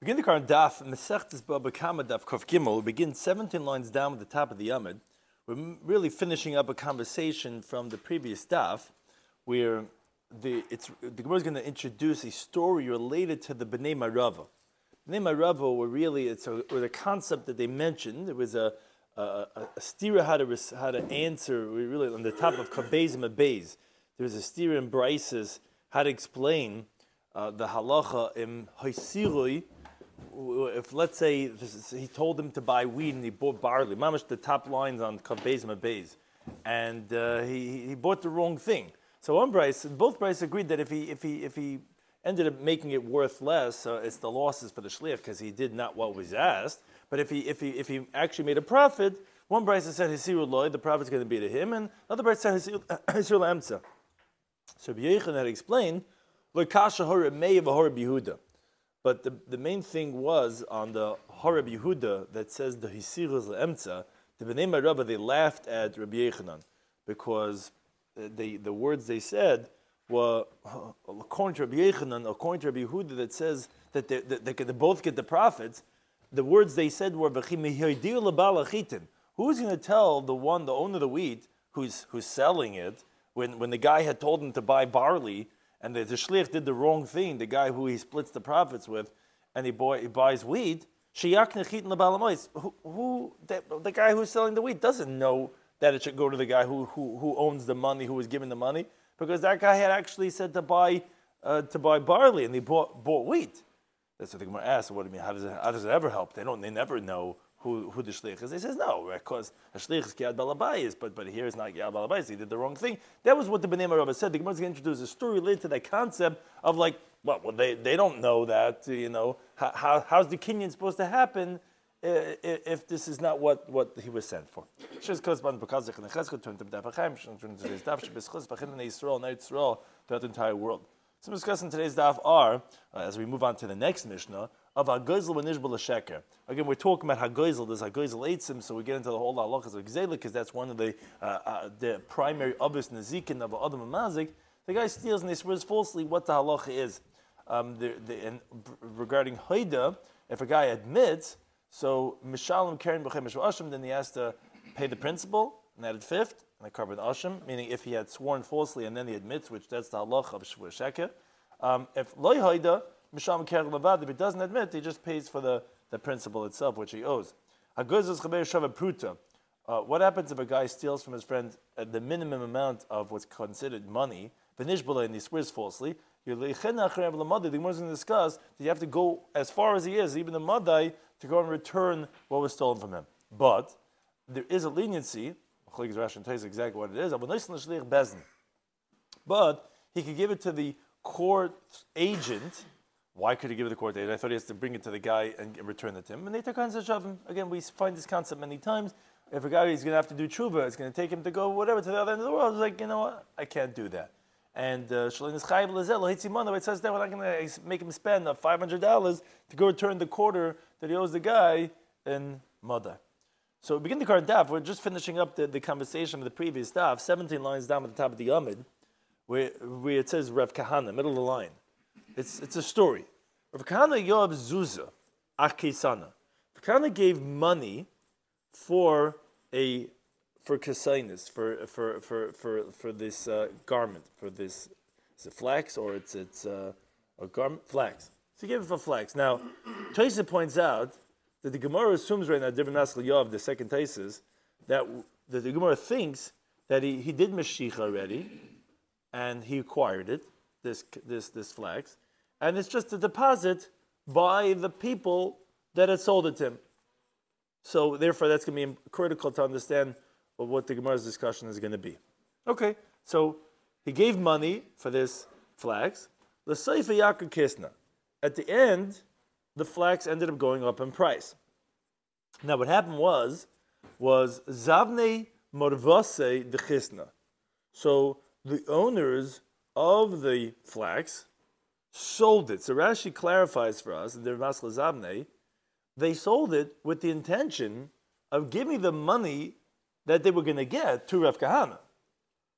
Begin the current Daf, Mesechtes Bava Kama Daf Kof Gimel. We begin 17 lines down at the top of the Yomid. We're really finishing up a conversation from the previous Daf, where the Gemara is going to introduce a story related to the Bnei Marava. Bnei Marava were really, was a concept that they mentioned. It was a stira how to answer, really on the top of Kabez and Mabez. There was a stira in Brises how to explain the halacha in Haisirui. If, let's say, he told him to buy wheat and he bought barley, mamash the top lines on Kabez Mabez, and he bought the wrong thing. So both Bryce agreed that if he ended up making it worth less, it's the losses for the shliach because he did not what was asked. But if he actually made a profit, one Bryce said hisirul loy, the profit's going to be to him, and another Bryce said hisirul emtza. So Rabbi Yochanan had explained lo kasha hora mei v'hora Yehuda. But the main thing was on the Horeb Yehuda that says the Hisirus Emtza, the Bnei Marava, they laughed at Rabbi Yochanan because the words they said were, according to Rabbi Yochanan, according to Rabbi Yehuda, that says that they both get the profits. The words they said were, who's going to tell the owner of the wheat, who's selling it, when the guy had told him to buy barley, and the shliach did the wrong thing, the guy who he splits the profits with, and he buys wheat, the guy who's selling the wheat doesn't know that it should go to the guy who owns the money, who was giving the money, because that guy had actually said to buy barley, and he bought wheat. That's what the Gemara asked. What do you mean? How does it ever help? They never know who the shliach is. They says no, because a shliach is Yad Balabayis, but here is not Yad Balabayis. He did the wrong thing. That was what the Bnei Marava said. The Gemara is going to introduce a story related to that concept of like, well, they don't know that. How's the kinyan supposed to happen if this is not what he was sent for? Throughout the entire world. So we're discussing today's daf are, as we move on to the next Mishnah, of Hagoizel and Nishbal Sheker. Again, we're talking about Hagoizel. There's Hagoizel Eitzim, so we get into the whole halachas of Gzela, because that's one of the primary obvious Nezikin of Adam and Mazik. The guy steals and he swears falsely what the halacha is. And regarding Haida, if a guy admits, so Mishalim Karen B'chem Ashim, then he has to pay the principal, and added fifth, and I covered Ashim, meaning if he had sworn falsely and then he admits, which that's the halacha of Shvur Sheker. If Loi Haida, Misham Keren Levad, if he doesn't admit, he just pays for the principal itself, which he owes. What happens if a guy steals from his friend the minimum amount of what's considered money, and he swears falsely? The Gemara is going to discuss that you have to go as far as he is, even the Madai, to go and return what was stolen from him. But there is a leniency, Rashi tells you exactly what it is, but he could give it to the court agent. Why could he give it to the court agent? I thought he has to bring it to the guy and return it to him. And they took him. Again, we find this concept many times. If a guy is going to have to do tshuva, it's going to take him to go whatever to the other end of the world. He's like, you know what? I can't do that. And it says there we're not going to make him spend $500 to go return the quarter that he owes the guy in Mada. So we begin the current daf. We're just finishing up the conversation of the previous daf, 17 lines down at the top of the Yomid, where it says Rav Kahana, middle of the line. It's a story. Rav Kahana Yoav Zuzah, Ach Kesana. Rav Kahana gave money for kasainis, for this garment, for this, is it flax or it's a garment? Flax. So he gave it for flax. Now, Taisa points out that the Gemara assumes right now, Divin Nasl Yov, the second Taisis, that the Gemara thinks that he did Mashiach already, and he acquired it, this flax, and it's just a deposit by the people that had sold it to him. So therefore, that's going to be critical to understand what the Gemara's discussion is going to be. Okay, so he gave money for this flax. L'seifa Yaakov Kisna. At the end, the flax ended up going up in price. Now, what happened was Zavne Morvase de Chisna. So the owners of the flax sold it. So Rashi clarifies for us, in the Masla Zavne, they sold it with the intention of giving the money that they were going to get to Rav Kahana.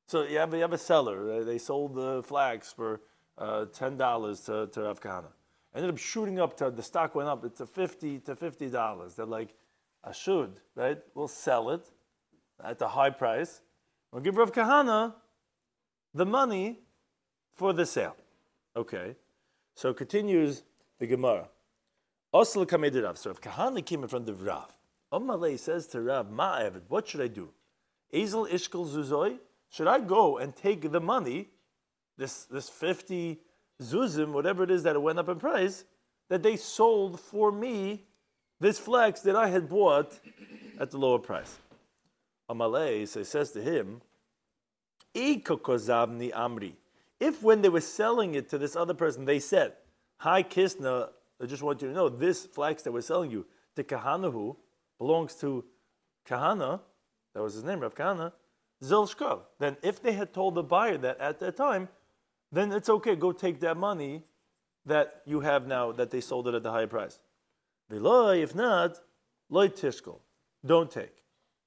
So you have a seller. They sold the flax for $10 to Rav Kahana. ended up shooting up to, the stock went up to $50. They're like, I should, right? We'll sell it at the high price. We'll give Rav Kahana the money for the sale. Okay. So continues the Gemara. Osel Kamei Rav. So if Kahana came in front of Rav, Omalei says to Rav, Ma'avid, what should I do? Ezel Ishkel Zuzoi? Should I go and take the money, this 50 zuzim, whatever it is that it went up in price, that they sold for me, this flax that I had bought at the lower price? Amalei, so he says to him, Ikokozavni Amri. If when they were selling it to this other person, they said, Hi Kisna, I just want you to know, this flax that we're selling you, to Kahanahu, belongs to Kahana, that was his name, Rav Kahana, Zilshkov. Then if they had told the buyer that at that time, then it's okay, go take that money that you have now, that they sold it at the higher price. V'loi, if not, loy tishkol. Don't take.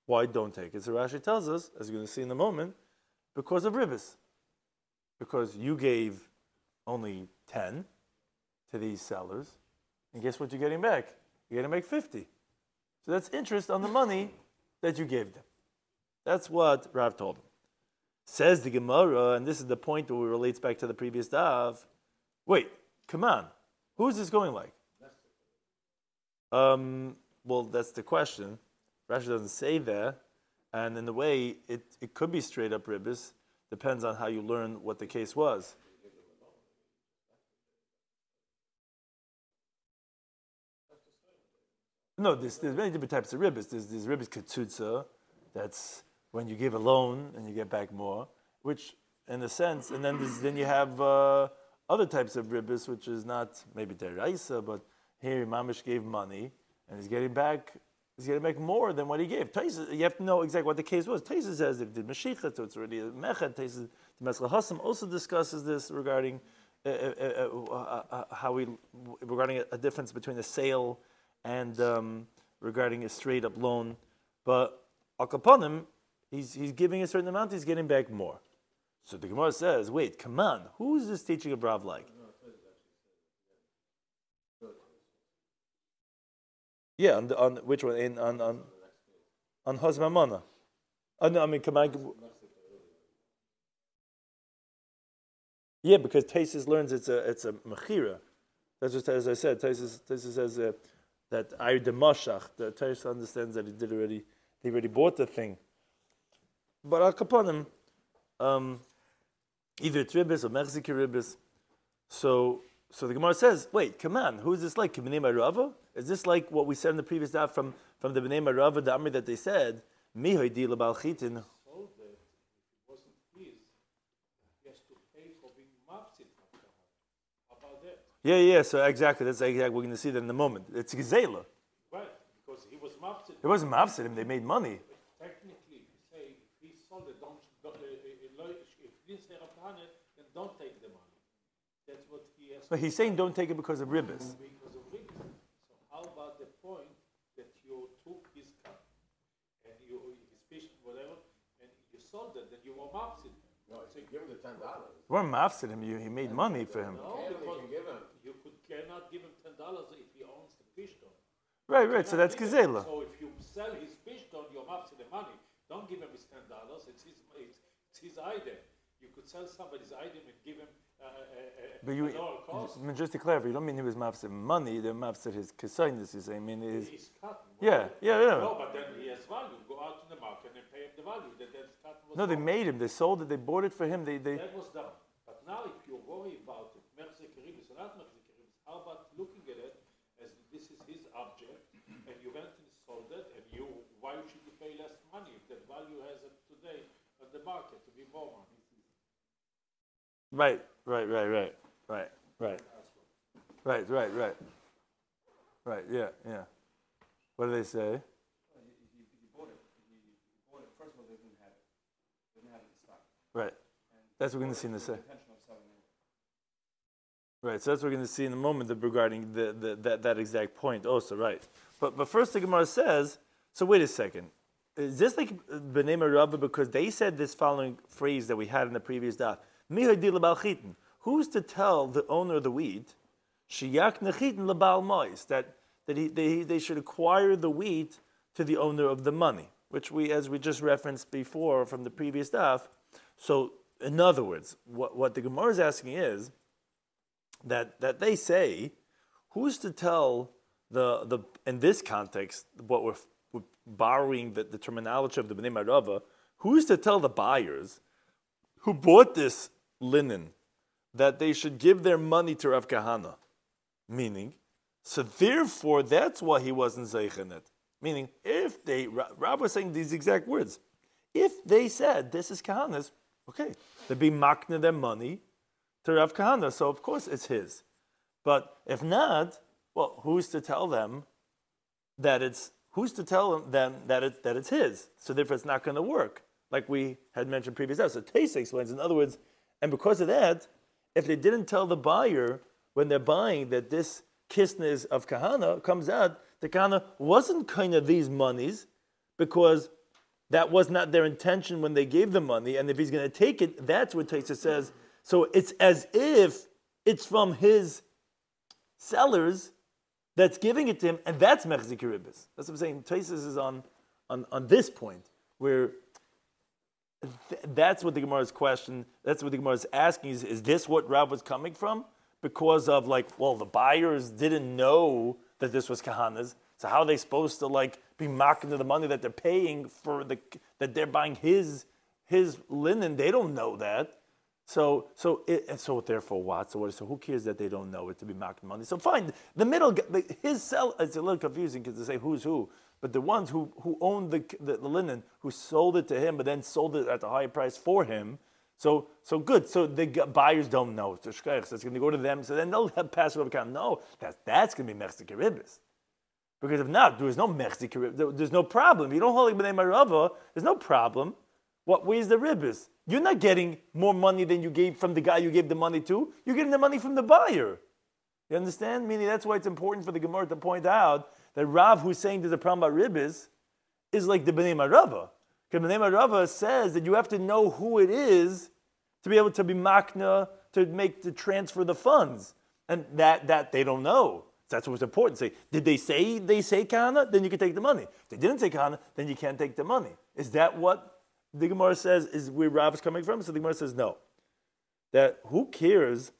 Why don't take? It's Rashi tells us, as you're going to see in a moment, because of ribbis. Because you gave only 10 to these sellers, and guess what you're getting back? You're getting back 50. So that's interest on the money that you gave them. That's what Rav told him. Says the Gemara, and this is the point that relates back to the previous daf. Wait, come on. Who is this going like? Well, that's the question. Rashi doesn't say that. And in a way, it could be straight up ribbis. Depends on how you learn what the case was. No, there's many different types of ribbis. There's ribbis katsutza, that's when you give a loan and you get back more, which in a sense, and then you have other types of ribbis, which is not maybe deraisa, but here Mamish gave money and he's getting back more than what he gave. You have to know exactly what the case was. Taisa says if it did Mashiach, so it's already a Mechet. Taisa, the Mesla Hassam also discusses this regarding regarding a difference between a sale and regarding a straight up loan. But Akaponim, he's giving a certain amount, he's getting back more. So the Gemara says, wait, come on, who is this teaching of Rav like? Yeah, on which one? On Hosmamana. No, I mean, come on. Yeah, because Taisus learns it's a mechira. That's just as I said. Taisus says that I the mashach. The Taisus understands that he already bought the thing. But Al Kaponim, either it's ribbis or mechziki ribbis. So the Gemara says, wait, come on, who is this like? B'nei Marava? Is this like what we said in the previous daf from the B'nei Marava, the Amri that they said, Mihoy di l'bal chitin? So that if it wasn't his, he has to pay for being mafsid. How about that? Yeah, so exactly, that's exactly, we're going to see that in a moment. It's Gezela. Right, because he was mafsid. It wasn't mafsid, they made money. Technically, if you say, if he sold it, if he didn't say Rav Kahana, then don't take the money. That's what he has. But he's saying don't take it because of ribbis. Because of ribbis. So how about the point that you took his cut and his fish, whatever, and you sold it, then you were mafsid. No, so give him the $10. You weren't mafsid him, he made money for him. No, because you cannot give him $10 if he owns the fish ton. Right, so that's Gezela. So if you sell his fish ton, you're mafsid the money. Don't give him his $10. It's his item. You could sell somebody's item and give him but you, just to clarify, you don't mean he was mafsid money, they're mafsid his kasainis, you say. I mean, his cut. Yeah. No, but then he has value. Go out to the market and pay him the value. No, they made him, they sold it, they bought it for him. That was done. But now if you worry about it, Merzek Ribis or not Merzek Ribis, how about looking at it as this is his object and you went and sold it and why should you pay less money if that value has it today on the market to be more money? Right. Yeah. What do they say? He bought it. First of all, they didn't have it. They didn't have it in stock. Right. That's what we're going to see in a second. Intention of selling it. Right. So that's what we're going to see in a moment regarding that exact point. Also, right. But first, the Gemara says. So wait a second. Is this like B'nei Marava because they said this following phrase that we had in the previous daf? Who's to tell the owner of the wheat Shiyak nechitin lebal mois, that they should acquire the wheat to the owner of the money, which as we just referenced before from the previous daf. So, in other words, what the Gemara is asking is that they say, who's to tell the in this context, what we're borrowing the terminology of the Bnei Marava, who's to tell the buyers who bought this linen that they should give their money to Rav Kahana? Meaning, so therefore, that's why he wasn't zeichen it. Meaning, if Rav was saying these exact words, if they said this is Kahana's, okay, they'd be makna their money to Rav Kahana, so of course it's his. But if not, well, who's to tell them that it's his? So therefore, it's not going to work, like we had mentioned previously. So Taisa explains, in other words, and because of that, if they didn't tell the buyer when they're buying that this kisna is of Kahana, comes out the Kahana wasn't kind of these monies, because that was not their intention when they gave the money, and if he's going to take it, that's what Taisa says. So it's as if it's from his sellers that's giving it to him, and that's mechzik ribis. That's what I'm saying. Taisus is on this point, where that's what the Gemara's question, that's what the Gemara is asking, is this what Rav was coming from? Because of the buyers didn't know that this was Kahana's, so how are they supposed to be mocking to the money that they're paying for that they're buying his linen? They don't know that. So therefore what? So who cares that they don't know it to be mocking money? So fine, the middle, his sell, it's a little confusing because they say who's who, but the ones who owned the linen, who sold it to him, but then sold it at a higher price for him. So good. So the buyers don't know. So it's going to go to them. So then they'll have pass over account. No, that's going to be mechzik ribis. Because if not, there's no mechzik ribis. There's no problem. If you don't hold it b'nei marava, there's no problem. Where's the ribis? You're not getting more money than you gave from the guy you gave the money to. You're getting the money from the buyer. You understand? Meaning that's why it's important for the Gemara to point out that Rav, who's saying there's a problem about ribis, is like the b'nei marava. Because Bnei Marava says that you have to know who it is to be able to be makna, to transfer the funds. And that they don't know. So that's what's important. Say, did they say Kahana? Then you can take the money. If they didn't say Kahana, then you can't take the money. Is that what the Gemara says is where Rav is coming from? So the Gemara says no. That who cares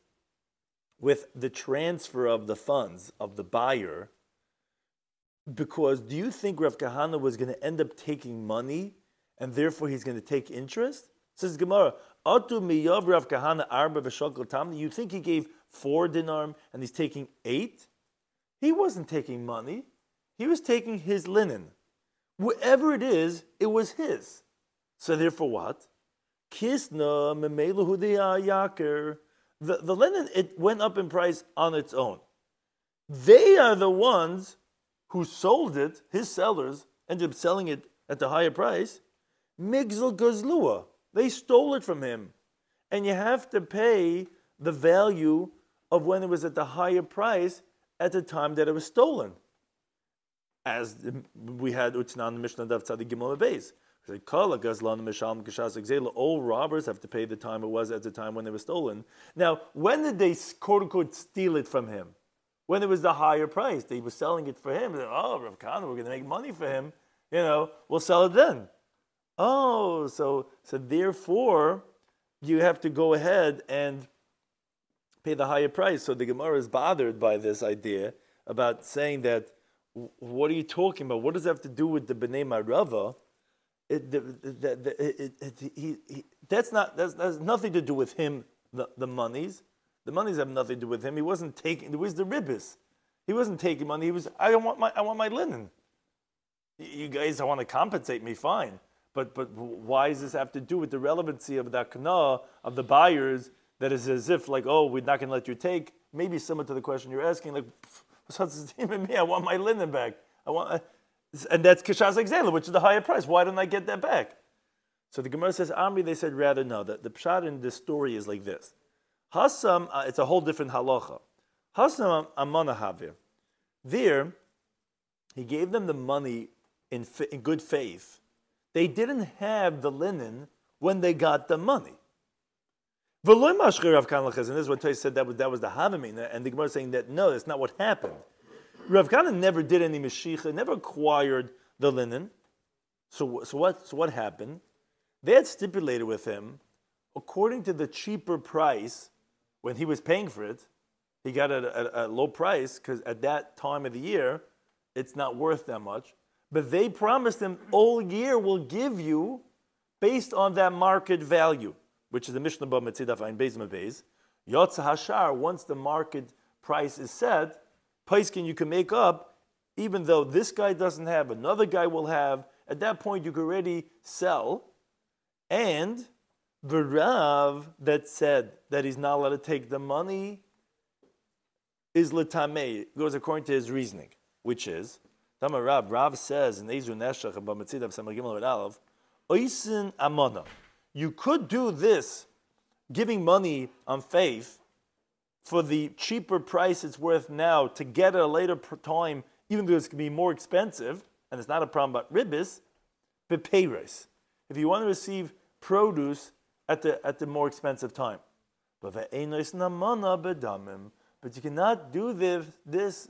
with the transfer of the funds of the buyer? Because do you think Rav Kahana was going to end up taking money and therefore he's going to take interest? Says Gemara, Atu miyav Rav Kahana arba v'shakal tamni. You think he gave 4 dinar and he's taking 8? He wasn't taking money. He was taking his linen. Whatever it is, it was his. So therefore what? Kisna memelu yaker. The linen, it went up in price on its own. They are the ones who sold it, his sellers, ended up selling it at the higher price. Migzal Gazlua. They stole it from him. And you have to pay the value of when it was at the higher price at the time that it was stolen. As we had Utznan the Mishnah Daf Tzadik Gimel Beis. All robbers have to pay the time it was at the time when it was stolen. Now, when did they quote unquote steal it from him? When it was the higher price. They were selling it for him. They said, Rav Kahana, we're going to make money for him. We'll sell it then. So therefore, you have to go ahead and pay the higher price. So the Gemara is bothered by this idea about saying that, what are you talking about? What does that have to do with the Bnei Marava? That's nothing to do with him, the monies. The monies have nothing to do with him. He wasn't taking, it was the ribis. He wasn't taking money. He was, I want my linen. You guys want to compensate me, fine. But why does this have to do with the relevancy of the akna, of the buyers, that is as if we're not going to let you take? Maybe similar to the question you're asking, what's me? I want my linen back. And that's Kishas Exela, which is the higher price. Why don't I get that back? So the Gemara says, Amri, they said rather no. The pshat in this story is like this. Hasam, it's a whole different halacha. Hasam amanahavir. There, he gave them the money in good faith. They didn't have the linen when they got the money. V'loy mashchir Rav Kana l'chesed. And this is what Tais said that was the Havamina, and the Gemara is saying that no, that's not what happened. Rav Kana never did any Mashicha, never acquired the linen. So what happened? They had stipulated with him, according to the cheaper price, when he was paying for it, he got it at a low price, because at that time of the year, it's not worth that much. But they promised him all year will give you based on that market value, which is the Mishnah Bava Metzidaf Ein Beis Mabeis. Yotza Hashar, once the market price is set, Paiskin you can make up, even though this guy doesn't have, another guy will have. At that point, you can already sell. And the Rav that said that he's not allowed to take the money is L'tamei. It goes according to his reasoning, which is, Tama Rav says in Ezu Neshach about Metzidav Samar Gimel Aleph, Oisin Amana. You could do this, giving money on faith for the cheaper price it's worth now to get at a later time, even though it's going to be more expensive, and it's not a problem about ribbis, but payres. If you want to receive produce at the more expensive time. But you cannot do this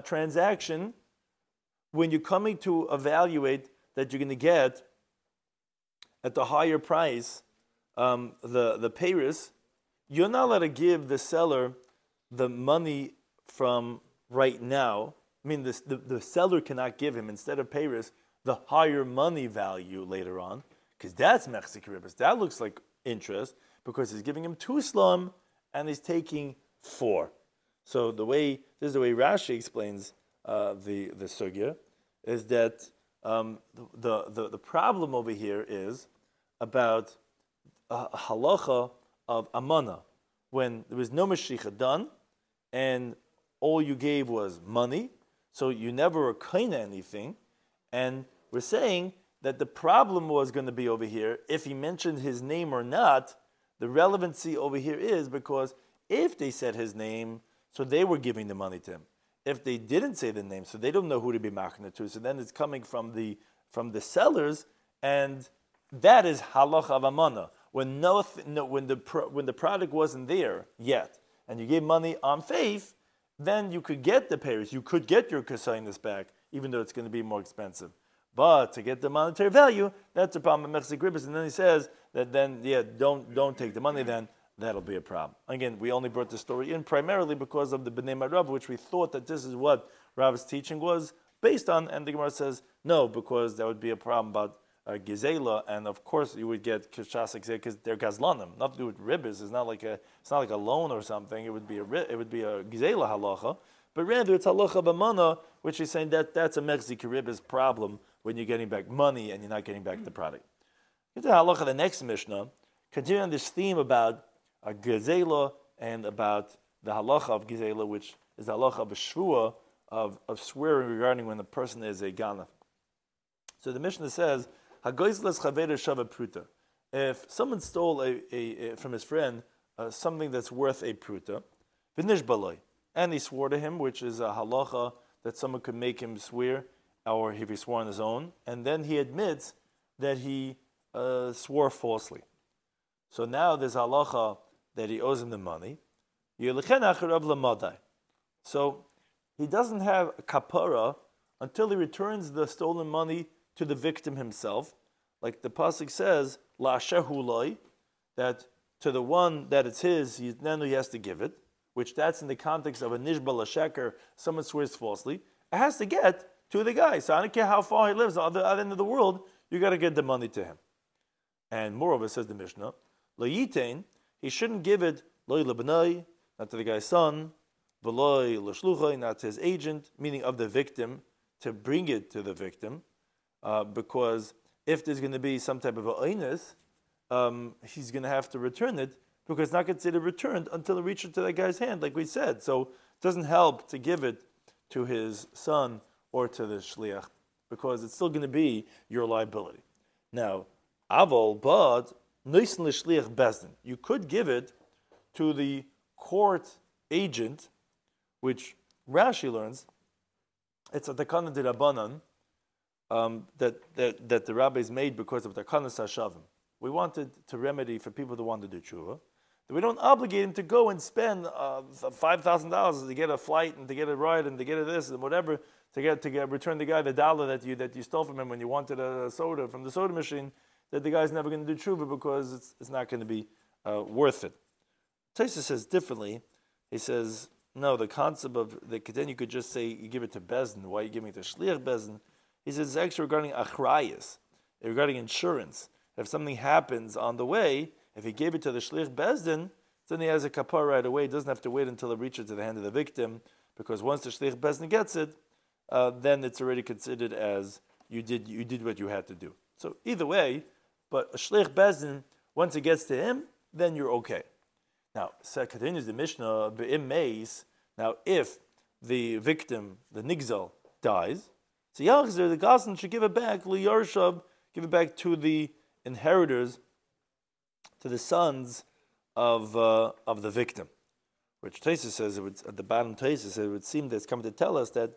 transaction when you're coming to evaluate that you're going to get at the higher price the payres. You're not allowed to give the seller the money from right now. I mean, the seller cannot give him, instead of payres, the higher money value later on, because that's mechzik ribbis. That looks like interest, because he's giving him 2 slum and he's taking 4. So this is the way Rashi explains the sugya, is that the problem over here is about halacha of amana, when there was no mashicha done, and all you gave was money, so you never were kaina anything, and we're saying that the problem was going to be over here, if he mentioned his name or not. The relevancy over here is because if they said his name, so they were giving the money to him. If they didn't say the name, so they don't know who to be machna to, so then it's coming from the sellers, and that is halach of amana. When the product wasn't there yet, and you gave money on faith, then you could get the payers, you could get your kasainis back, even though it's going to be more expensive. But to get the monetary value, that's a problem with mechzik ribbis. And then he says that don't take the money, then that'll be a problem. Again, we only brought the story in primarily because of the Bnei Marav, which we thought that this is what Rav's teaching was based on, and the Gemara says no, because that would be a problem about Gizela, and of course you would get Kishas because they're Gazlanim, nothing to do with ribbis. It's not like a loan or something. It would be a Gizela halacha, but rather it's halacha b'mana, which is saying that that's a mechzik ribbis problem when you're getting back money and you're not getting back the product. Get to halacha, the next Mishnah, continuing on this theme about Gizela and about the halacha of Gizela, which is the halacha of a shvua, of swearing regarding when the person is a ganav. So the Mishnah says, Hagoizlas chaveda shava pruta. If someone stole from his friend something that's worth a pruta, v'nish baloi, and he swore to him, which is a halacha that someone could make him swear, or if he swore on his own, and then he admits that he swore falsely. So now there's halacha that he owes him the money. So he doesn't have a kapara until he returns the stolen money to the victim himself. Like the pasuk says, La shehuloi, that to the one that it's his, then he has to give it, which that's in the context of a nishbal sheker, someone swears falsely. It has to get to the guy. So I don't care how far he lives, on the other end of the world, you got to get the money to him. And moreover, says the Mishnah, Lo yitain, he shouldn't give it loy lebenai, not to the guy's son, v'loy l'shluchai, not to his agent, meaning of the victim, to bring it to the victim, because if there's going to be some type of a oinus, he's going to have to return it, because it's not considered returned until it reaches to that guy's hand, like we said. So it doesn't help to give it to his son or to the shliach, because it's still going to be your liability. Now, avol, but noisen l'shliach bezdin, you could give it to the court agent, which Rashi learns, it's a takana de rabbanan, that the rabbis made because of takanas hashavim. We wanted to remedy for people who want to do tshuva. that we don't obligate him to go and spend $5,000 to get a flight and to get a ride and to get a this and whatever to return the guy the dollar that you stole from him when you wanted a soda from the soda machine. That the guy's never going to do tshuva because it's not going to be worth it. Tosfos says differently. He says no. The concept of then you could just say you give it to Bezdin. Why are you giving it to Shliach Bezdin? He says it's actually regarding achrayas, regarding insurance. If something happens on the way, if he gave it to the Shliach Bezdin, then he has a kapar right away. He doesn't have to wait until it reaches to the hand of the victim, because once the Shliach Bezdin gets it, then it's already considered as you did what you had to do. So either way, but a Shliach Bezdin, once it gets to him, then you're okay. Now, so continues the Mishnah, be'im meis. Now, if the victim, the nigzal, dies, so Yachzer, the Goslin should give it back, liyarshav, give it back to the inheritors, to the sons of the victim. Which Tosfos says, at the bottom Tosfos, it would seem that it's coming to tell us that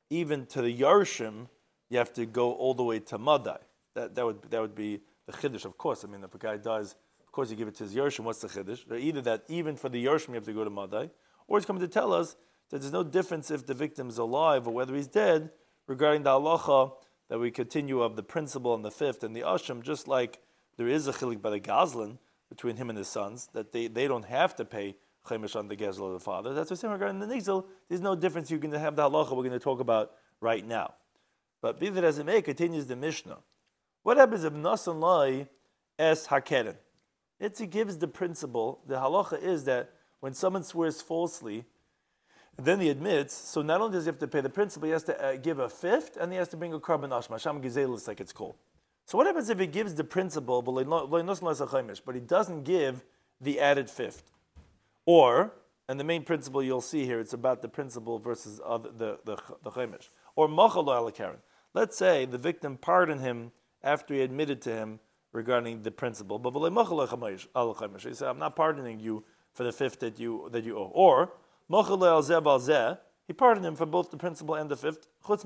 even to the Yarshim, you have to go all the way to Madai. That would be the Chiddush, of course. I mean, if a guy dies, of course you give it to his Yarshim. What's the Chiddush? Either that even for the Yarshim you have to go to Madai, or it's coming to tell us that there's no difference if the victim is alive or whether he's dead regarding the halacha that we continue of the principal and the fifth and the Asham, just like there is a chilik by the Gazlan between him and his sons, that they don't have to pay Chaimish on the Gezel of the father. That's what we're saying regarding the Nigzel. There's no difference. You're going to have the halacha we're going to talk about right now. But be that as it may, continues the Mishnah. What happens if Nasan Lai es Hakeren? He gives the principle. The halacha is that when someone swears falsely, and then he admits, so not only does he have to pay the principal, he has to give a fifth, and he has to bring a carbon ashma, sham gezelis, like it's called. So what happens if he gives the principal, but he doesn't give the added fifth? Or, and the main principle you'll see here, it's about the principal versus the chaimish. Or machalo ala karen. Let's say the victim pardoned him after he admitted to him regarding the principal, but he said, I'm not pardoning you for the fifth that you owe. Or he pardoned him for both the principal and the fifth. For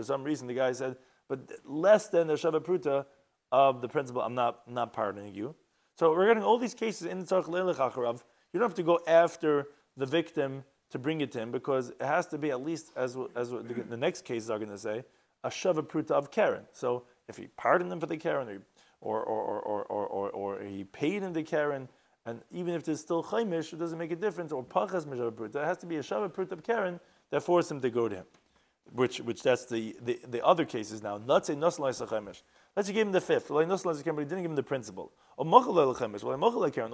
some reason, the guy said, but less than the shava pruta of the principal, I'm not pardoning you. So regarding all these cases in Tzarech Leilech Acharav, you don't have to go after the victim to bring it to him, because it has to be at least, as the next cases are going to say, a shava pruta of Karen. So if he pardoned him for the Karen, or he paid him the Karen, and even if there's still chaimish, it doesn't make a difference, or pachas mishava pruta, it has to be a shava pruta of Karen that forced him to go to him. Which that's the other cases now. Let's say Nasla is a chaimish. Let's say he gave him the fifth. Well, Nasla is a but he didn't give him the principal. Or Machal chaimish. Well, Machal Karen.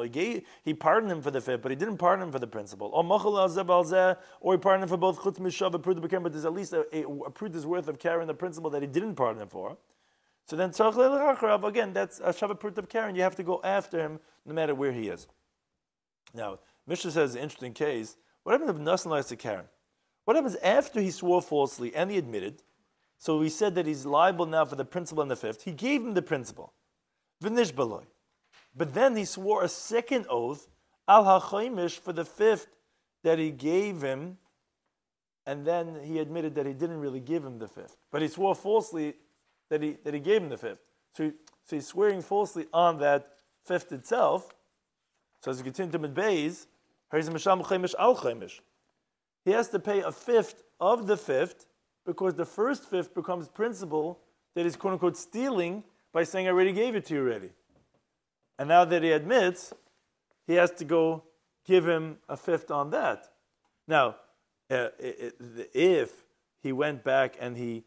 He pardoned him for the fifth, but he didn't pardon him for the principal. Or Machal al or he pardoned him for both chutz mishav pruta b'karen, but there's at least a pruta's worth of Karen, the principal that he didn't pardon him for. So then Tzarech Leilech Acharav, again, that's a shava pruta of Karen. You have to go after him no matter where he is. Now, Mishnah says an interesting case. What happens if Nasla is a Karen? What happens after he swore falsely and he admitted? So we said that he's liable now for the principal and the fifth. He gave him the principal. V'nish b'loy. But then he swore a second oath, al ha-chaimish, for the fifth that he gave him, and then he admitted that he didn't really give him the fifth. But he swore falsely that he gave him the fifth. So he's swearing falsely on that fifth itself. So as we continue to Midbeis, he has to pay a fifth of the fifth, because the first fifth becomes principal that he's quote unquote stealing by saying, I already gave it to you already. And now that he admits, he has to go give him a fifth on that. Now, if he went back and he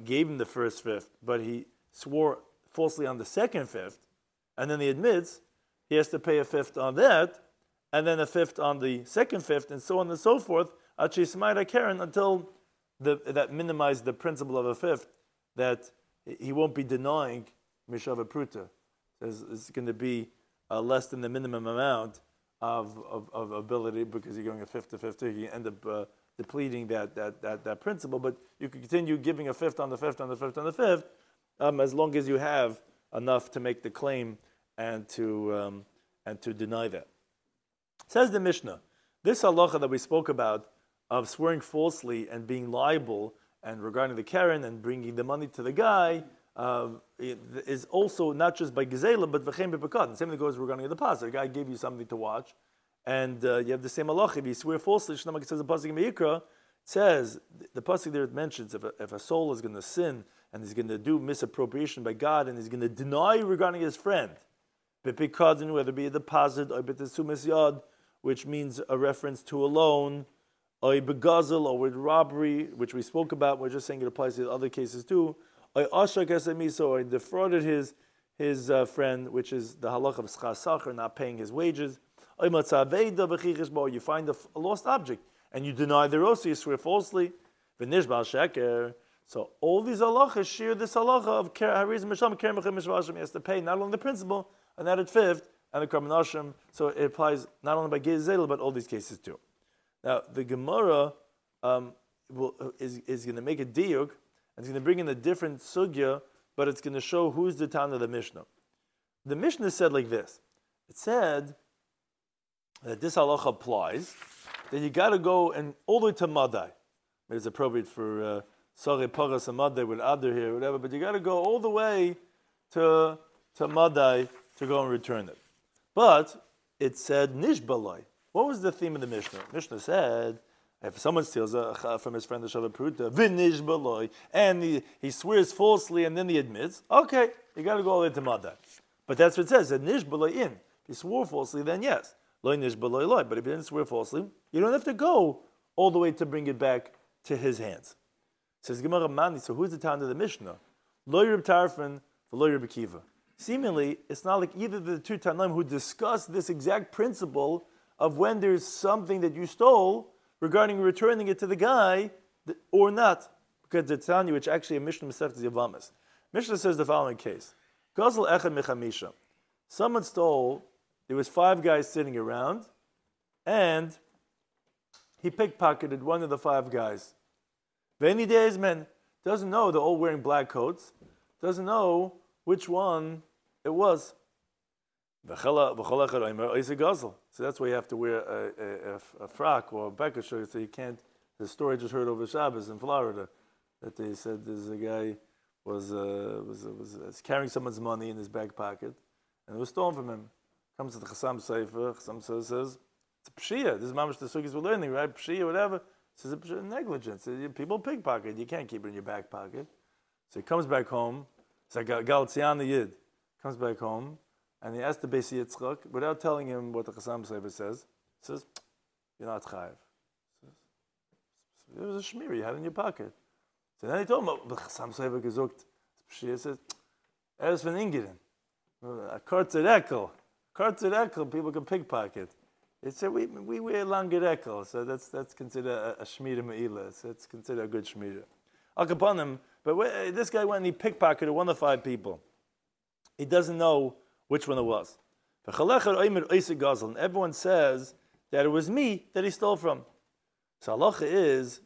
gave him the first fifth, but he swore falsely on the second fifth, and then he admits, he has to pay a fifth on that, and then a fifth on the second fifth, and so on and so forth, until that minimizes the principle of a fifth, that he won't be denying Mishava Pruta. It's going to be less than the minimum amount of ability, because you're going a fifth to fifth, you end up depleting that principle, but you can continue giving a fifth on the fifth on the fifth on the fifth, as long as you have enough to make the claim and to deny that. Says the Mishnah, this halacha that we spoke about of swearing falsely and being liable, and regarding the Karen and bringing the money to the guy, is also not just by Gezela, but V'chein B'Pekad. The same thing goes regarding the pasuk. The guy gave you something to watch, and you have the same halacha. If you swear falsely, Shnamak says the pasuk in Meikra, it says, the pasuk there it mentions, if a soul is going to sin, and he's going to do misappropriation by God, and he's going to deny regarding his friend, B'Pekad, whether it be a deposit, or B'Tesumis Yad, which means a reference to a loan, or B'Gazel, or with robbery, which we spoke about, we're just saying it applies to other cases too, or defrauded his friend, which is the halacha of schar sachar, not paying his wages. Or you find a lost object and you deny the rosh, you swear falsely. So all these halachas share this halacha of he has to pay not only the principal, an added fifth, and the karban. So it applies not only by gezel but all these cases too. Now the Gemara is going to make a diuk. It's going to bring in a different sugya, but it's going to show who's the Tana of the Mishnah. The Mishnah said like this. It said that this halacha applies, that you got to go and all the way to Madai. It's appropriate for Sari Paras and Madai with Adar here, whatever, but you got to go all the way to Madai to go and return it. But it said Nishbalai. What was the theme of the Mishnah? Mishnah said, if someone steals from his friend the Shalom Pruta, v'nish b'loi, and he swears falsely and then he admits, okay, you got to go all the way to Madai. But that's what it says, that nish b'loi in. If he swore falsely, then yes. Loi nish b'loi loi. But if he didn't swear falsely, you don't have to go all the way to bring it back to his hands. It says Gemara Mani, so who's the town of the Mishnah? Loi Reb Tarfon, Loi Reb Akiva. Seemingly, it's not like either of the two Tanaim who discuss this exact principle of when there's something that you stole, regarding returning it to the guy or not, because the Tanya, which actually a Mishnah Masechet is Yavamis. Mishnah says the following case: Gazel echad mechamisha. Someone stole. There was 5 guys sitting around, and he pickpocketed one of the 5 guys. V'eni days man doesn't know they're all wearing black coats. Doesn't know which one it was. So that's why you have to wear a frock or a becker shirt, so you can't. The story I just heard over Shabbos in Florida that they said there's a guy was carrying someone's money in his back pocket, and it was stolen from him. Comes to the Chassam Sefer. Chassam Sefer says it's a pshia. This is mamish the sugis we're learning, right? Pshia, whatever. Says it's negligence. People pickpocket. You can't keep it in your back pocket. So he comes back home. It's like a Galtziana Yid. Comes back home. And he asked the Beis Yitzchak, without telling him what the Chassam Sefer says, he says, you're not chayiv. It was a shmir you had in your pocket. So then he told him, the Chassam Sefer gesucht. He says, is von Ingeden. A kurzer Ekel, people can pickpocket. He said, we wear longer Ekel, so that's considered a shmira me'ila. So it's considered a good shmira. I'll upon him, but this guy went and he pickpocketed one of the 5 people. He doesn't know which one it was. And everyone says that it was me that he stole from. So halacha is,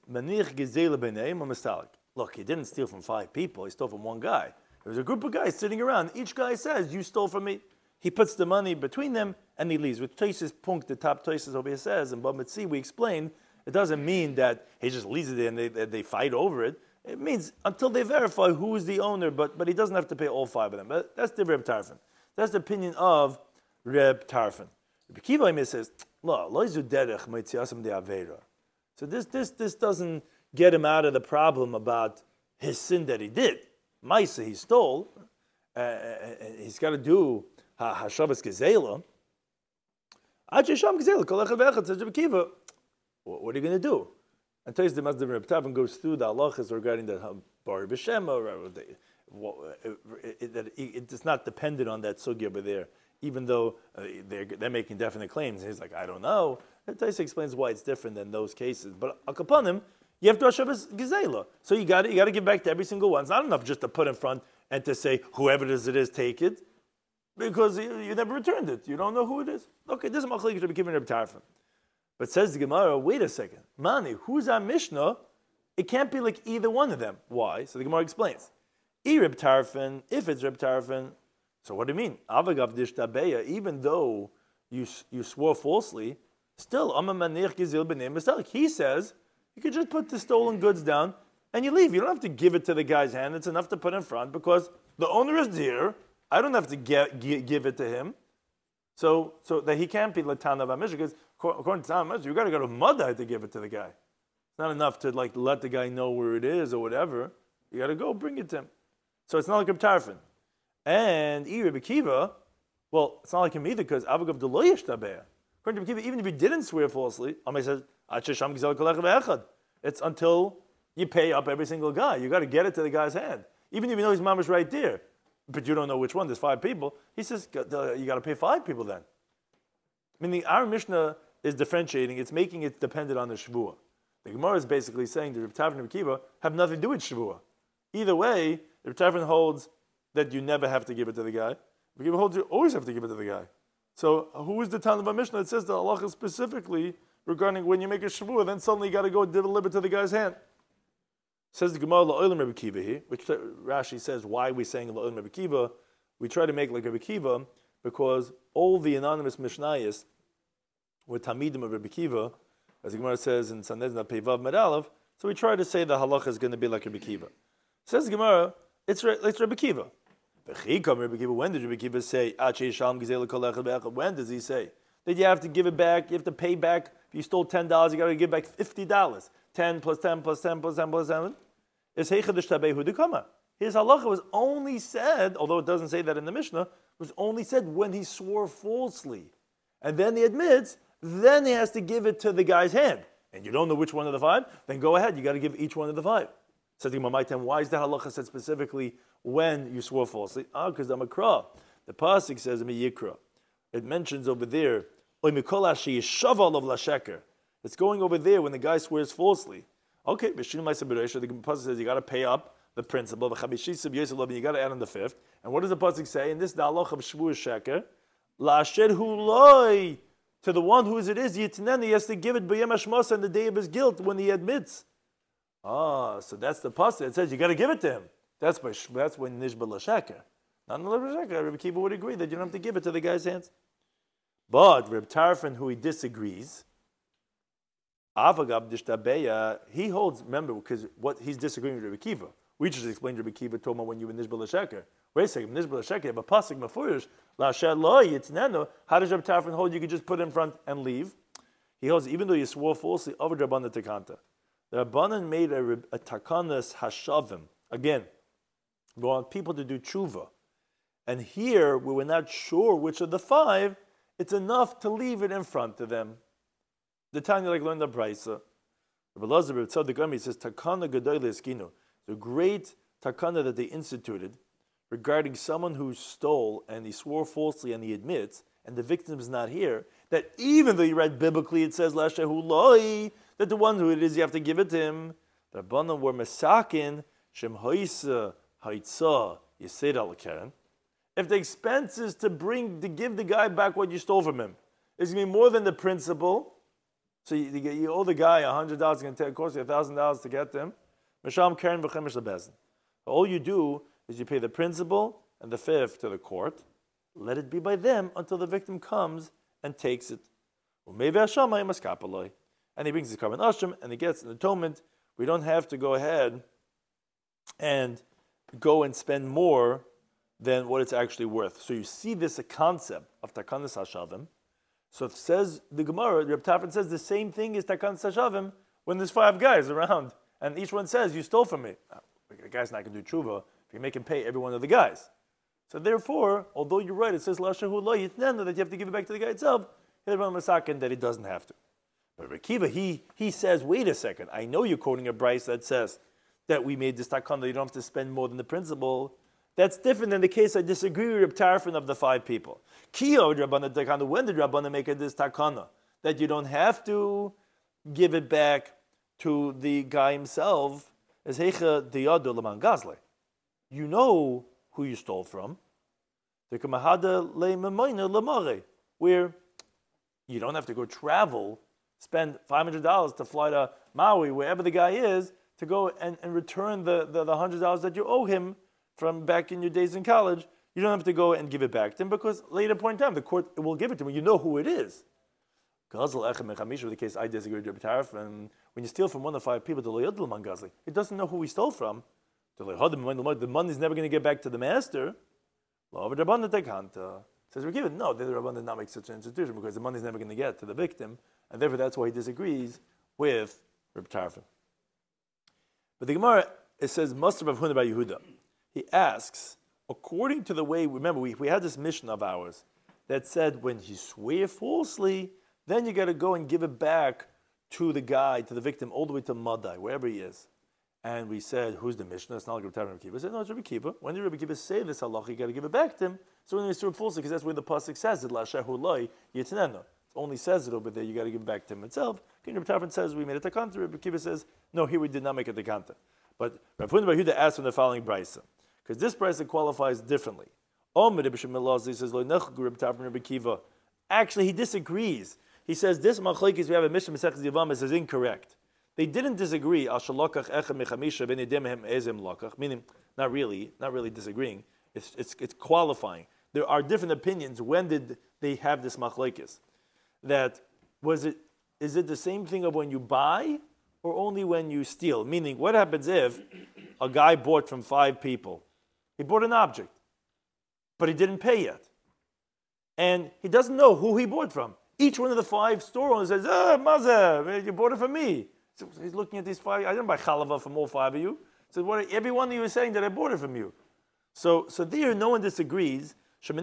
look, he didn't steal from 5 people, he stole from 1 guy. There was a group of guys sitting around. Each guy says, you stole from me. He puts the money between them and he leaves. With Tosis Punk, the top Tosis over here says, and Bamitzi, we explained, it doesn't mean that he just leaves it there and they fight over it. It means until they verify who is the owner, but he doesn't have to pay all 5 of them. But that's the Reb Tarfon. That's the opinion of Reb Tarfon. Reb Akiva says, so this doesn't get him out of the problem about his sin that he did. Maisa, he stole. He's got to do Hashavas Gezela. What are you going to do? And Tais the Mazda Reb Tarfon goes through the halachas regarding the Bari B'Shema, that it's not dependent on that sugya over there, even though they're making definite claims. And he's like, I don't know. And Tais explains why it's different than those cases. But upon him, you have to Hashavas Gezela. So you got to give back to every single one. It's not enough just to put in front and to say, whoever it is, take it, because you never returned it. You don't know who it is. Okay, this is Machalik to be given Reb Tarfon. But says the Gemara, wait a second. Mani, who's our Mishnah? It can't be like either one of them. Why? So the Gemara explains. Reb Tarfon, if it's Reb Tarfon, so what do you mean? Avagav dish tabeya, even though you swore falsely, still, he says, you could just put the stolen goods down and you leave. You don't have to give it to the guy's hand. It's enough to put in front because the owner is here. I don't have to give it to him. So that he can't be Latana Vamisha, because according to Tana, you got to go to Madai to give it to the guy. It's not enough to let the guy know where it is or whatever. You got to go bring it to him. So it's not like a Tarfin. And Rabbi Kiva, well, it's not like him either because Avagav Deloyesh Tabeh. According to Rabbi Kiva, even if he didn't swear falsely, Amay says, it's until you pay up every single guy. You got to get it to the guy's hand. Even if you know his mom is right there, but you don't know which one. There's 5 people. He says, you got to pay 5 people then. Meaning our Mishnah is differentiating. It's making it dependent on the Shavua. The Gemara is basically saying that Reb Tarfon and Reb Kiva have nothing to do with Shavua. Either way, Reb Tarfon holds that you never have to give it to the guy. Reb Kiva holds you always have to give it to the guy. So who is the Tana of our Mishnah that says the halacha specifically regarding when you make a Shavua, then suddenly you got to go deliver it to the guy's hand? Says the Gemara La'olam Rebbe Kiva here, which Rashi says why we're saying La'olam Rebbe Kiva. We try to make like Rebbe Kiva because all the anonymous Mishnayos were Tamidim of Rebbe Kiva, as the Gemara says in Sanhedrin Peivav Medalev. So we try to say the halacha is going to be like Rebbe Kiva. Says the Gemara, it's Rebbe Kiva. When did Rebbe Kiva say? When does he say that you have to give it back? You have to pay back. If you stole $10, you got to give back $50. 10 plus 10 plus 10 plus 10 plus 7 is Heichadish Tabehu Dekama. His halacha was only said, although it doesn't say that in the Mishnah, was only said when he swore falsely. And then he admits, then he has to give it to the guy's hand. And you don't know which one of the 5, then go ahead, you got to give each one of the 5. Says the Gemara, why is the halacha said specifically when you swore falsely? Because the Makra, the Pasuk says in Yikra, it mentions over there, it's going over there when the guy swears falsely. Okay, the pasuk says you got to pay up the principal. You got to add on the 5th. And what does the pasuk say? In this the halach of shvur sheker, to the one whose it is yitnen, he has to give it b'yem hashmos on the day of his guilt when he admits. So that's the pasuk. It says you got to give it to him. That's when nishba l'sheker. Not in the l'sheker. Rabbi Kiva would agree that you don't have to give it to the guy's hands. But Reb Tarfon, who he disagrees, he holds, remember, because what he's disagreeing with Rabbi Kiva. We just explained Rabbi Kiva told him when you were Nishba L'Sheker. Wait a second, Nishba L'Sheker, you have a pasuk mafurish, La'asher lo yitznenu. How does Rabbi Tarfon hold you could just put it in front and leave? He holds, even though you swore falsely, over Rabbanan Takanta. The Rabbanan made a takanas hashavim. Again, we want people to do tshuva. And here, we were not sure which of the 5, it's enough to leave it in front of them. The Tanya like learned the Brisa. Rabbi Lazar Tzaddik Ami says takana gadol eskinu. The great takana that they instituted regarding someone who stole and he swore falsely and he admits, and the victim is not here. That even though you read biblically, it says lashehu loi, that the one who it is you have to give it to him. The Rabbanan were mesakin shem hoisa haitza yised al keren. If the expense is to give the guy back what you stole from him, it's going to be more than the principal. So you owe the guy $100, it's going to cost you $1,000 to get them. All you do is you pay the principal and the 5th to the court. Let it be by them until the victim comes and takes it. And he brings his carbon ashram and he gets an atonement. We don't have to go ahead and go and spend more than what it's actually worth. So you see this a concept of takanas hashavim. So it says the Gemara, Reb Tarfon says the same thing as Takan Sashavim when there's 5 guys around and each one says, you stole from me. The guy's not going to do tshuva if you make him pay every one of the guys. So therefore, although you're right, it says Lashahu lo yitnenu that you have to give it back to the guy itself, that he doesn't have to. But Rekiva, he says, wait a second, I know you're quoting a Bryce that says that we made this Takan that you don't have to spend more than the principal. That's different than the case I disagree with Reb Tarfon of the 5 people. When did Rabbanan make this takana? That you don't have to give it back to the guy himself. You know who you stole from. Where you don't have to go travel, spend $500 to fly to Maui, wherever the guy is, to go and return the $100 that you owe him from back in your days in college. You don't have to go and give it back to him because later point in time the court will give it to him. You know who it is. Gazel echem mechamisha, the case I disagree with Rabbi Tarf, and when you steal from one of 5 people, he doesn't know who he stole from. The money is never going to get back to the master. Says Rabbi Kiva, no, the Rabban did not make such an institution because the money is never going to get to the victim, and therefore that's why he disagrees with Rabbi Tarf. But the Gemara, it says, Master Rav Huna bar Yehuda. He asks, according to the way, remember, we had this mission of ours that said when you swear falsely, then you got to go and give it back to the guy, to the victim, all the way to Madai, wherever he is. And we said, who's the Mishnah? It's not like Rabbi Kiva. I said, no, it's Rabbi Kiva. When did Rabbi Kiva say this halacha, you got to give it back to him. So when you swear falsely, because that's where the pasuk says it, La shehu loi yitnena. It only says it over there, you got to give it back to him itself. Rabbi Tarfon says we made a takanta. Rabbi Kiva says, no, here we did not make a takanta. But Rabbi Huna bar Yehuda asked from the following brisa, because this brisa qualifies differently. Actually, he disagrees. He says this machlokes we have a Mishnah Masechtas Yevamos is incorrect. They didn't disagree. Meaning, not really disagreeing. It's qualifying. There are different opinions. When did they have this machlokes? Is it the same thing of when you buy or only when you steal? Meaning, what happens if a guy bought from 5 people? He bought an object, but he didn't pay yet. And he doesn't know who he bought from. Each one of the 5 store owners says, Mazah, you bought it from me. So he's looking at these 5. I didn't buy chalava from all 5 of you. So every one of you is saying that I bought it from you. So there, no one disagrees. You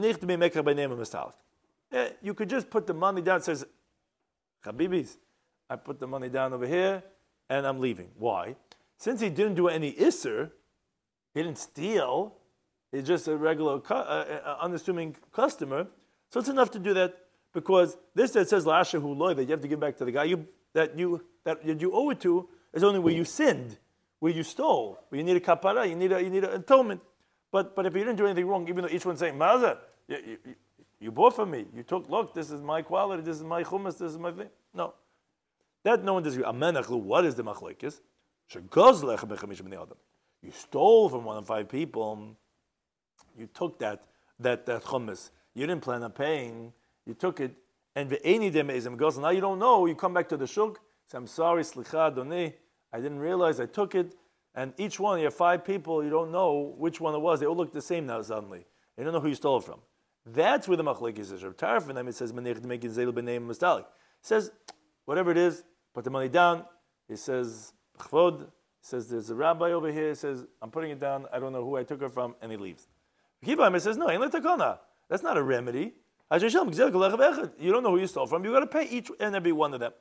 could just put the money down. It says, Habibis, I put the money down over here, and I'm leaving. Why? Since he didn't do any isser, he didn't steal. He's just a regular, unassuming customer. So it's enough to do that because this that says la'ashehu loy that you have to give back to the guy that you owe it to is only where you sinned, where you stole, where you need a kapara, you need an atonement. But if you didn't do anything wrong, even though each one's saying Maza, you bought from me, you took, look, this is my quality, this is my chumas, this is my thing. No, that no one disagrees. Amenachlu, what is the machlokes? You stole from 1 of 5 people. You took that chumas. You didn't plan on paying. You took it, and ve'eni demeizim goes. Now you don't know. You come back to the shuk. Say, I'm sorry, slicha, adoni. I didn't realize I took it. And each one, you have 5 people. You don't know which one it was. They all look the same now. Suddenly, you don't know who you stole it from. That's where the machlokes is. Reb Tarfon, it says menech demekin zeil b'neim mustalik. Says whatever it is, put the money down. He says b'chvod. He says there's a rabbi over here. He says I'm putting it down. I don't know who I took it from, and he leaves. Kiva says no, ain't let takana. That's not a remedy. You don't know who you stole from. You got to pay each and every one of them.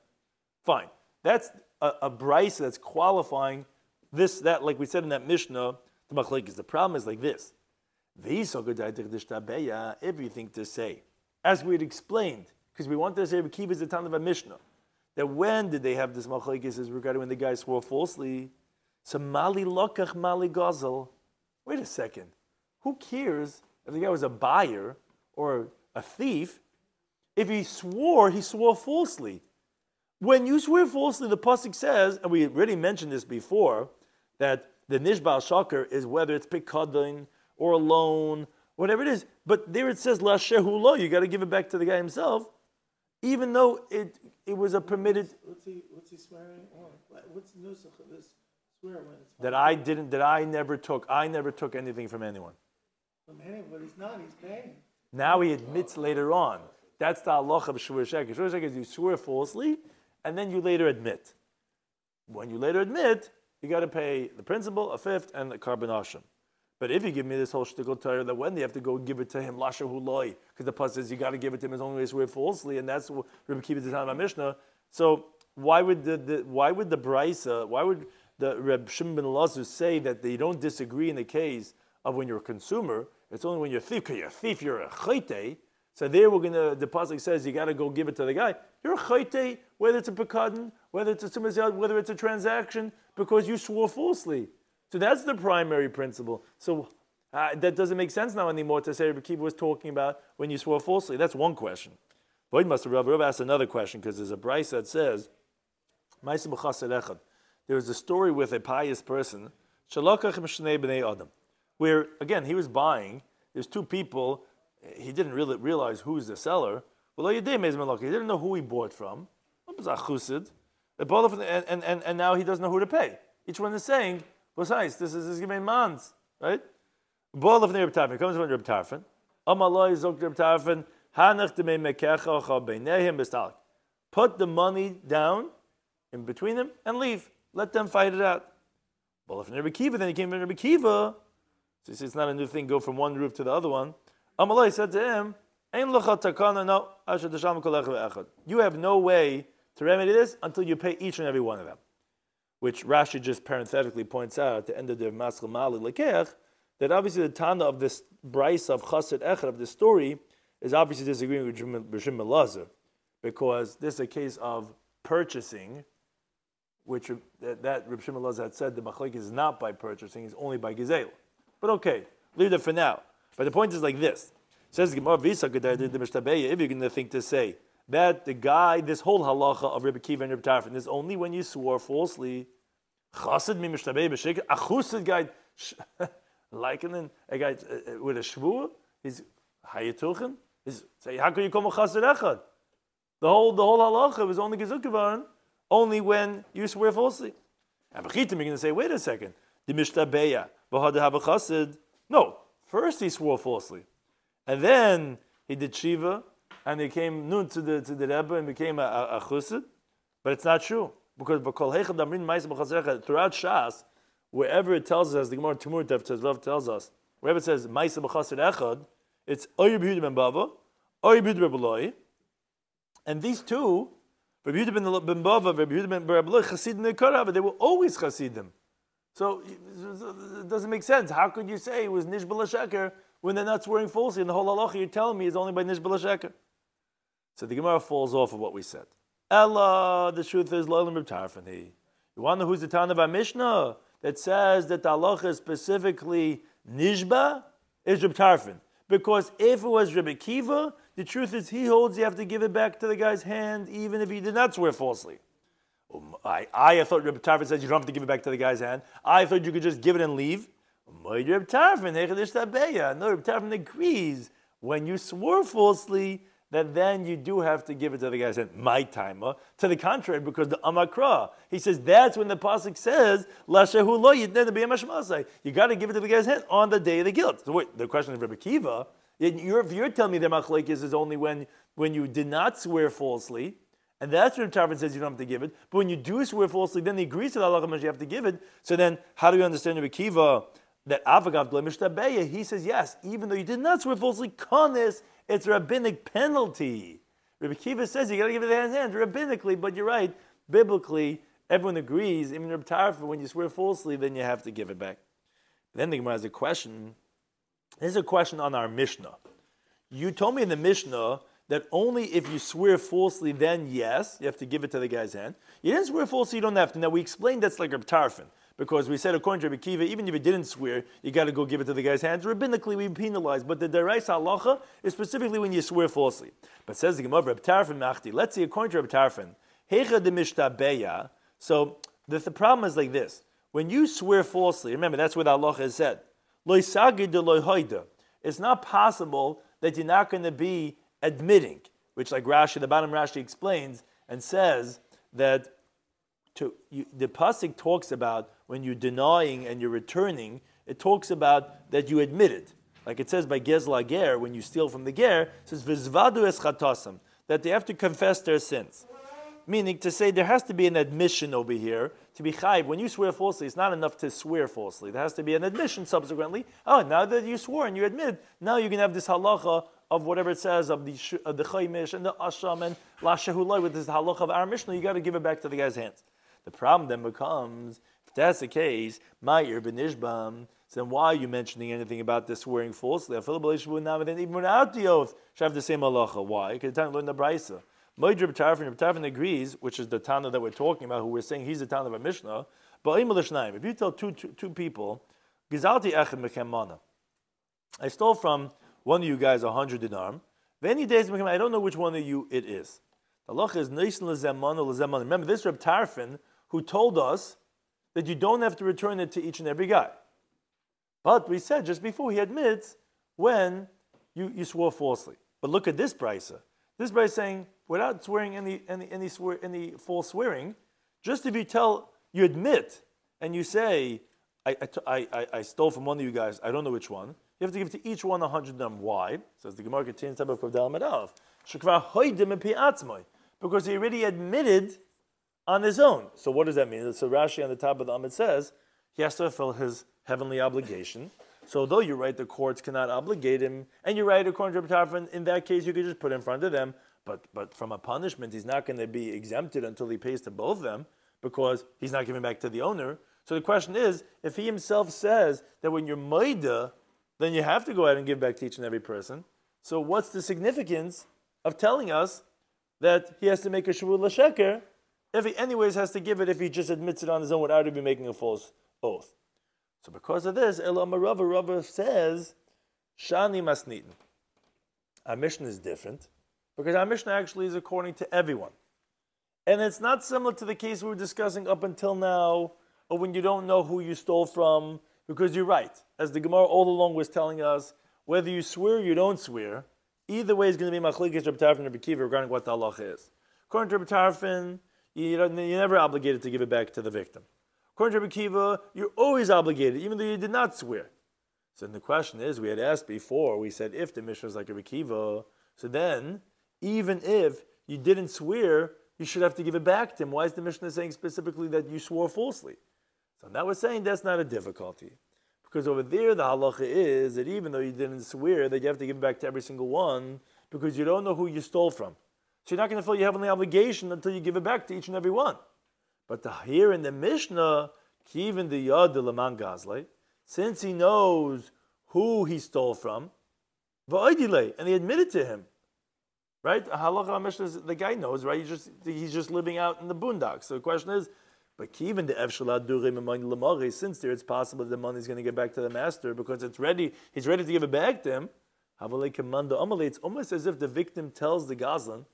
Fine. That's a brisa that's qualifying this, that, like we said in that Mishnah, the machlokes. The problem is like this. Everything to say, as we had explained, because we wanted to say Kiva is the time of a Mishnah, that when did they have this machlokes is regarding when the guy swore falsely. So mali lokach mali gazel. Wait a second. Who cares if the guy was a buyer or a thief? If he swore falsely. When you swear falsely, the pasuk says, and we already mentioned this before, that the nishbal shaker is whether it's pikadon or a loan, whatever it is. But there it says la shehu lo, you got to give it back to the guy himself, even though it was a permitted. What's he swearing on? What's the nusach of this swear when it's I never took anything from anyone. From anyone, but he's not. He's paying. Now he admits later on. That's the halacha of shvur sheker. Shvur sheker is you swear falsely, and then you later admit. When you later admit, you got to pay the principal, a fifth, and the carbon asham. But if you give me this whole shtickle Torah that when they have to go give it to him, lashahu loy, because the pasuk says you got to give it to him as only way to swear falsely, and that's what Rabbi Kiva did on Mishnah. So why would the brisa, why would the Reb Shimon ben Elazar say that they don't disagree in the case of when you're a consumer? It's only when you're a thief. Because you're a thief, you're a chayte. So there the pasuk says you got to go give it to the guy. You're a chayte, whether it's a pekadon, whether it's a summaziyad, whether it's a transaction, because you swore falsely. So that's the primary principle. So that doesn't make sense now anymore to say Rabbi Kiva was talking about when you swore falsely. That's one question. But Rabbi asked another question because there's a brisa that says, there was a story with a pious person, where again he was buying. There's 2 people. He didn't really realize who's the seller. He didn't know who he bought from. And now he doesn't know who to pay. Each one is saying, besides, this is giving months, right? He comes from Reb Tarfon. Put the money down in between them and leave. Let them fight it out. Then he came from Rabbi Kiva. So you see, it's not a new thing, go from one roof to the other one. Amalai said to him, you have no way to remedy this until you pay each and every one of them. Which Rashi just parenthetically points out at the end of the Maskal Mali Lekech, that obviously the Tana of this Bryce of Chassid Echad, of this story, is obviously disagreeing with Rishim Elazar, because this is a case of purchasing, which that Reb Shimon Elazar had said the machlokes is not by purchasing, it's only by gezel. But okay, leave it for now. But the point is like this. It says Gemara Visa Gedai the Mishtabeya, if you're going to think to say that the guy, this whole halacha of Rebbe Kiva and Rebbe Tarfon is only when you swore falsely. Chassid mi Mishtabeya b'shikr, a chussid guy, like a guy with a shvur, he's hayatuchen. Say, how can you call a chassid echad? The whole halacha was only gezukavan, only when you swear falsely. And b'chitim, you're going to say, wait a second, the Mishtabeya v'had have a chassid. No, first he swore falsely, and then he did shiva, and he came nun to the Rebbe and became a chassid. But it's not true, because throughout Shas, wherever it tells us, the Gemara Tumur Tevtezvav tells us, wherever it says Ma'aseh b'chassid echad, it's Oyer b'Yehuda ben Bava, Oyer b'Yehuda ben Eloi, and these two, Rabbi Yehuda ben Bava, Rabbi Yehuda ben Eloi, Chasidim Nekara, but they were always Chasidim. So it doesn't make sense. How could you say it was Nishbal Sheker when they're not swearing falsely? And the whole halacha you're telling me is only by Nishbal Sheker. So the Gemara falls off of what we said. Ella, the truth is, Lolam Reb Tarfon. You want to know who's the Tana of our Mishnah that says that the halacha is specifically Nishba? Is Reb Tarfon. Because if it was Rebbe Kiva, the truth is he holds you have to give it back to the guy's hand even if he did not swear falsely. I thought Rebbe Tarfon says you don't have to give it back to the guy's hand. I thought you could just give it and leave. No, Rebbe Tarfon agrees when you swore falsely that then you do have to give it to the guy's hand. My timer. To the contrary, because the Amakra, he says that's when the pasuk says you got to give it to the guy's hand on the day of the guilt. So wait, the question of Rebbe Kiva, you're telling me the machlokes is only when you did not swear falsely. And that's what Tarfon says you don't have to give it. But when you do swear falsely, then he agrees to the halacha you have to give it. So then, how do you understand Rebbe Kiva that avagav b'lemishtabeya? He says yes, even though you did not swear falsely, konis, it's a rabbinic penalty. Rebbe Kiva says you got to give it to the hand rabbinically, but you're right, biblically, everyone agrees. Even Rebbe Tarfon, when you swear falsely, then you have to give it back. Then the Gemara has a question. This is a question on our Mishnah. You told me in the Mishnah that only if you swear falsely, then yes, you have to give it to the guy's hand. You didn't swear falsely, you don't have to. Now we explained that's like Reb Tarfon, because we said according to Rebbe Kiva, even if you didn't swear, you got to go give it to the guy's hands. Rabbinically, we penalize, but the Derais Halacha is specifically when you swear falsely. But says the Gemara, Reb Tarfon Machti. Let's see, according to Reb Tarfon, Hecha de Mishtabeya. So the problem is like this: when you swear falsely, remember that's what the Halacha is said. Lo sagid de lo hoida. It's not possible that you're not going to be admitting, which like Rashi, the bottom Rashi explains and says that the pasuk talks about when you're denying and you're returning, it talks about that you admitted. Like it says by Gezla Ger, when you steal from the Ger, it says Vizvadu es chatasam, that they have to confess their sins. Meaning to say there has to be an admission over here to be chayv. When you swear falsely, it's not enough to swear falsely. There has to be an admission subsequently. Oh, now that you swore and you admit, now you can have this halacha of whatever it says of the chaymish and the asham and la shehulai with this halacha of our Mishnah. You got to give it back to the guy's hands. The problem then becomes, if that's the case, ma'ir b'nishbam, so then why are you mentioning anything about this swearing falsely? I feel then even without the oath, should have the same halacha. Why? Because the time learned the brisa. Moed Reb Tarfon agrees, which is the Tana that we're talking about, who we're saying he's the Tana of a Mishnah. But if you tell two people, Gizalti echad mechem mana, I stole from one of you guys 100 dinar. Any days I don't know which one of you it is. The halacha is neisin lezemana. Remember this Reb Tarfon who told us that you don't have to return it to each and every guy. But we said just before he admits when you swore falsely. But look at this brisa. This by saying, without swearing any false swearing, just if you admit, and you say, I stole from one of you guys, I don't know which one, you have to give to each one 100 dirham. Why? Says the Gemara continues, because he already admitted on his own. So what does that mean? So Rashi on the top of the Amid says, he has to fulfill his heavenly obligation. So though you're right, the courts cannot obligate him, and you're right, according to Rabbi Tarfon, in that case you could just put it in front of them, but from a punishment, he's not going to be exempted until he pays to both of them, because he's not giving back to the owner. So the question is, if he himself says that when you're maida, then you have to go ahead and give back to each and every person. So what's the significance of telling us that he has to make a shiur l'sheker if he anyways has to give it if he just admits it on his own without even making a false oath? So because of this, Elam Rava says, Shani Masnitin. Our Mishnah is different, because our Mishnah actually is according to everyone. And it's not similar to the case we were discussing up until now, or when you don't know who you stole from, because you're right. As the Gemara all along was telling us, whether you swear or you don't swear, either way is going to be machlekes Rabbi Tarfon and Rabbi Kiva regarding what the halacha is. According to Rabbi Tarfon, you're never obligated to give it back to the victim. According to Rabbi Kiva, you're always obligated, even though you did not swear. So then the question is, we had asked before, we said if the Mishnah is like Rabbi Kiva, so then, even if you didn't swear, you should have to give it back to him. Why is the Mishnah saying specifically that you swore falsely? So now we're saying that's not a difficulty. Because over there, the halacha is that even though you didn't swear, that you have to give it back to every single one, because you don't know who you stole from. So you're not going to feel you have any obligation until you give it back to each and every one. But here in the Mishnah, Kivin the Yad de Laman Gazle, since he knows who he stole from, and he admitted to him, right? Halacha Mishnah, the guy knows, right? He's just living out in the boondocks. So the question is, but Kivin the Evshalat Durim Lamari, since there it's possible that the money is going to get back to the master because it's ready, he's ready to give it back to him. It's almost as if the victim tells the Gazlan,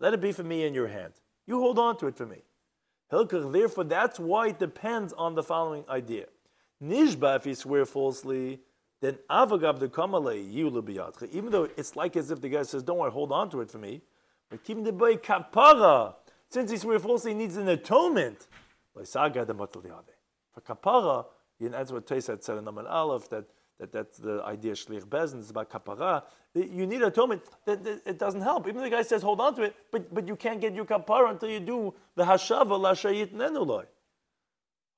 let it be for me in your hand. You hold on to it for me. Therefore, that's why it depends on the following idea. Nishba, if you swear falsely, then avagav the kamale yulu biyatcha. Even though it's like as if the guy says, "Don't worry, hold on to it for me." But even the boy kapara, since he swear falsely, he needs an atonement. For kapara, that's what Tosafot said in Amud Aleph, that's the idea of shlich bezin. It's about kapara. You need atonement. It doesn't help. Even the guy says, "Hold on to it," but you can't get your kapara until you do the hashava la shayit nenuloi.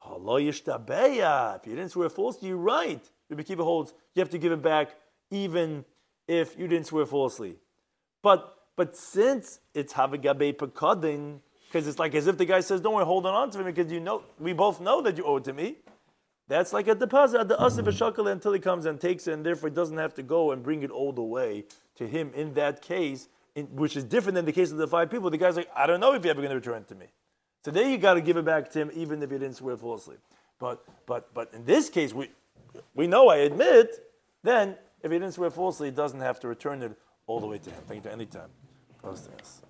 If you didn't swear falsely, you're right. Rabbi Kiva holds you have to give it back even if you didn't swear falsely. But since it's havagabe pekadin, because it's like as if the guy says, "Don't worry, hold on to me," because we both know that you owe it to me. That's like a deposit at the asif v'shakal until he comes and takes it, and therefore doesn't have to go and bring it all the way to him in that case, which is different than the case of the 5 people. The guy's like, "I don't know if you're ever going to return it to me." So there you got to give it back to him, even if you didn't swear falsely. But in this case, we know, I admit, then if he didn't swear falsely, he doesn't have to return it all the way to him. Thank you to any time. Close to us.